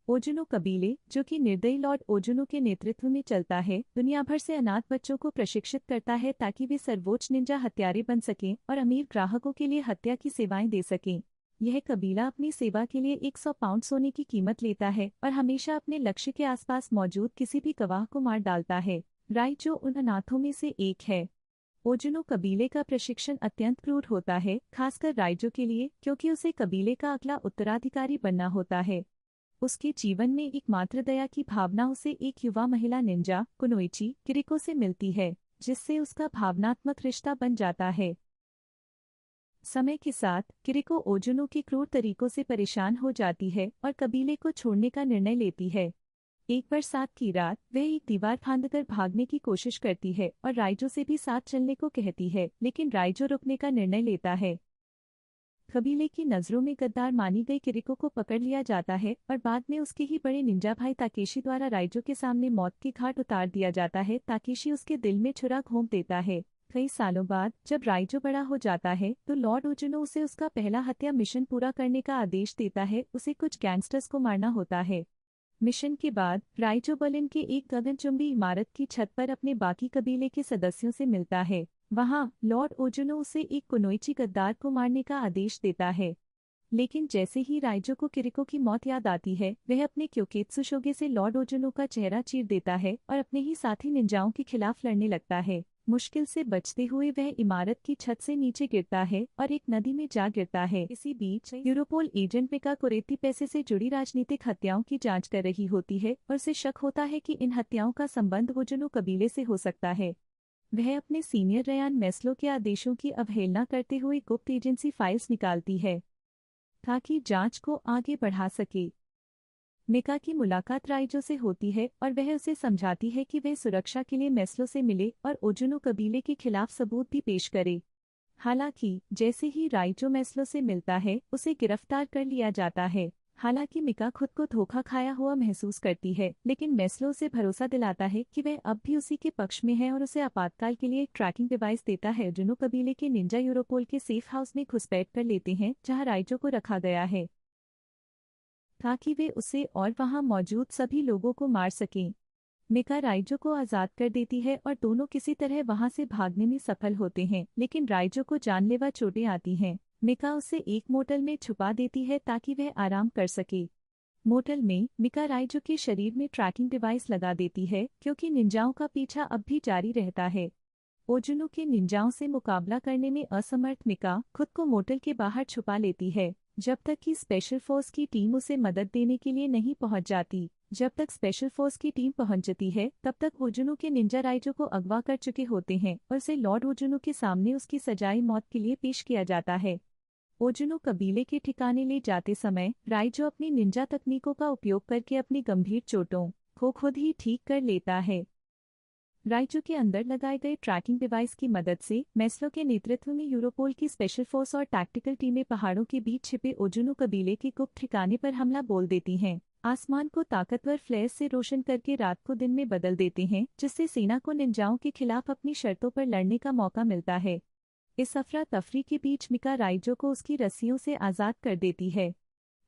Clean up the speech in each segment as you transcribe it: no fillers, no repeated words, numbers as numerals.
ओजुनो कबीले, जो कि निर्दयी लॉर्ड ओजुनो के नेतृत्व में चलता है, दुनिया भर से अनाथ बच्चों को प्रशिक्षित करता है ताकि वे सर्वोच्च निंजा हत्यारे बन सकें और अमीर ग्राहकों के लिए हत्या की सेवाएं दे सकें। यह कबीला अपनी सेवा के लिए 100 पाउंड सोने की कीमत लेता है और हमेशा अपने लक्ष्य के आसपास मौजूद किसी भी गवाह को मार डालता है। राइजो उन अनाथों में से एक है। ओजुनो कबीले का प्रशिक्षण अत्यंत क्रूर होता है, खासकर राइजो के लिए, क्योंकि उसे कबीले का अगला उत्तराधिकारी बनना होता है। उसके जीवन में एकमात्र दया की भावना उसे एक युवा महिला निंजा कुनोइची किरिको से मिलती है, जिससे उसका भावनात्मक रिश्ता बन जाता है। समय के साथ किरिको ओजुनो के क्रूर तरीकों से परेशान हो जाती है और कबीले को छोड़ने का निर्णय लेती है। एक बरसात की रात वह एक दीवार फांदकर भागने की कोशिश करती है और राइजो से भी साथ चलने को कहती है, लेकिन राइजो रुकने का निर्णय लेता है। कबीले की नज़रों में गद्दार मानी गई किरिको को पकड़ लिया जाता है और बाद में उसके ही बड़े निंजा भाई ताकेशी द्वारा राइजो के सामने मौत की घाट उतार दिया जाता है। ताकेशी उसके दिल में छुरा घोंप देता है। कई सालों बाद जब राइजो बड़ा हो जाता है तो लॉर्ड ओजुनो उसे उसका पहला हत्या मिशन पूरा करने का आदेश देता है। उसे कुछ गैंगस्टर्स को मारना होता है। मिशन के बाद राइजो बर्लिन के एक गगनचुंबी इमारत की छत पर अपने बाकी कबीले के सदस्यों से मिलता है। वहां लॉर्ड ओजुनो उसे एक कुनोइची गद्दार को मारने का आदेश देता है। लेकिन जैसे ही राइजो को किरिको की मौत याद आती है, वह अपने क्योकेत्सु शोगे से लॉर्ड ओजुनो का चेहरा चीर देता है और अपने ही साथी निंजाओं के खिलाफ लड़ने लगता है। मुश्किल से बचते हुए वह इमारत की छत से नीचे गिरता है और एक नदी में जा गिरता है। इसी बीच यूरोपोल एजेंट मिका कुरेती पैसे से जुड़ी राजनीतिक हत्याओं की जांच कर रही होती है और उसे शक होता है कि इन हत्याओं का संबंध ओजुनो कबीले से हो सकता है। वह अपने सीनियर रयान मेस्लो के आदेशों की अवहेलना करते हुए गुप्त एजेंसी फाइल्स निकालती है ताकि जांच को आगे बढ़ा सके। मिका की मुलाकात राइजो से होती है और वह उसे समझाती है कि वह सुरक्षा के लिए मेस्लो से मिले और ओजुनो कबीले के खिलाफ सबूत भी पेश करे। हालांकि जैसे ही राइजो मेस्लो से मिलता है, उसे गिरफ्तार कर लिया जाता है। हालांकि मिका खुद को धोखा खाया हुआ महसूस करती है, लेकिन मेस्लो उसे भरोसा दिलाता है कि वह अब भी उसी के पक्ष में है और उसे आपातकाल के लिए एक ट्रैकिंग डिवाइस देता है। ओजुनो कबीले के निंजा यूरोपोल के सेफ हाउस में घुसपैठ कर लेते हैं, जहां राइजो को रखा गया है ताकि वे उसे और वहां मौजूद सभी लोगों को मार सकें। मिका राइजो को आज़ाद कर देती है और दोनों किसी तरह वहां से भागने में सफल होते हैं, लेकिन राइजो को जानलेवा चोटें आती हैं। मिका उसे एक मोटल में छुपा देती है ताकि वह आराम कर सके। मोटल में मिका राइजो के शरीर में ट्रैकिंग डिवाइस लगा देती है, क्योंकि निंजाओं का पीछा अब भी जारी रहता है। ओजुनो के निंजाओं से मुकाबला करने में असमर्थ मिका खुद को मोटल के बाहर छुपा लेती है, जब तक कि स्पेशल फोर्स की टीम उसे मदद देने के लिए नहीं पहुंच जाती। जब तक स्पेशल फोर्स की टीम पहुंचती है, तब तक ओजुनो के निंजा राइजो को अगवा कर चुके होते हैं और उसे लॉर्ड ओजुनो के सामने उसकी सजाई मौत के लिए पेश किया जाता है। ओजुनो कबीले के ठिकाने ले जाते समय राइजो अपनी निंजा तकनीकों का उपयोग करके अपनी गंभीर चोटों को खुद ही ठीक कर लेता है। राइजो के अंदर लगाए गए ट्रैकिंग डिवाइस की मदद से मेस्लो के नेतृत्व में यूरोपोल की स्पेशल फोर्स और टैक्टिकल टीमें पहाड़ों के बीच छिपे ओजुनो कबीले के गुप्त ठिकाने पर हमला बोल देती हैं। आसमान को ताकतवर फ्लेयर्स से रोशन करके रात को दिन में बदल देते हैं, जिससे सेना को निंजाओं के खिलाफ अपनी शर्तों पर लड़ने का मौका मिलता है। इस अफरा तफरी के बीच मिका राइजो को उसकी रस्सियों से आज़ाद कर देती है।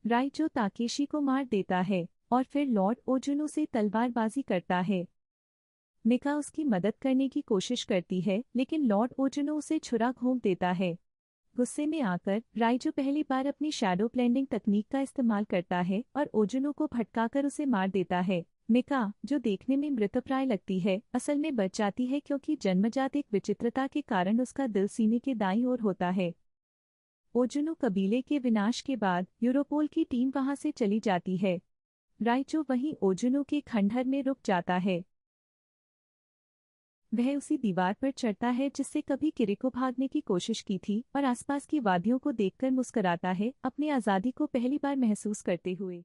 राइजो ताकेशी को मार देता है और फिर लॉर्ड ओजुनो से तलवारबाजी करता है। मिका उसकी मदद करने की कोशिश करती है, लेकिन लॉर्ड ओजुनो उसे छुरा घोंप देता है। गुस्से में आकर राइजो पहली बार अपनी शैडो ब्लेंडिंग तकनीक का इस्तेमाल करता है और ओजुनो को भटकाकर उसे मार देता है। मिका, जो देखने में मृतप्राय लगती है, असल में बच जाती है क्योंकि जन्मजात एक विचित्रता के कारण उसका दिल सीने के दाईं ओर होता है। ओजुनो कबीले के विनाश के बाद यूरोपोल की टीम वहां से चली जाती है। राइजो वहीं ओजुनो के खंडहर में रुक जाता है। वह उसी दीवार पर चढ़ता है जिससे कभी किरिको भागने की कोशिश की थी और आसपास की वादियों को देखकर मुस्कुराता है, अपनी आज़ादी को पहली बार महसूस करते हुए।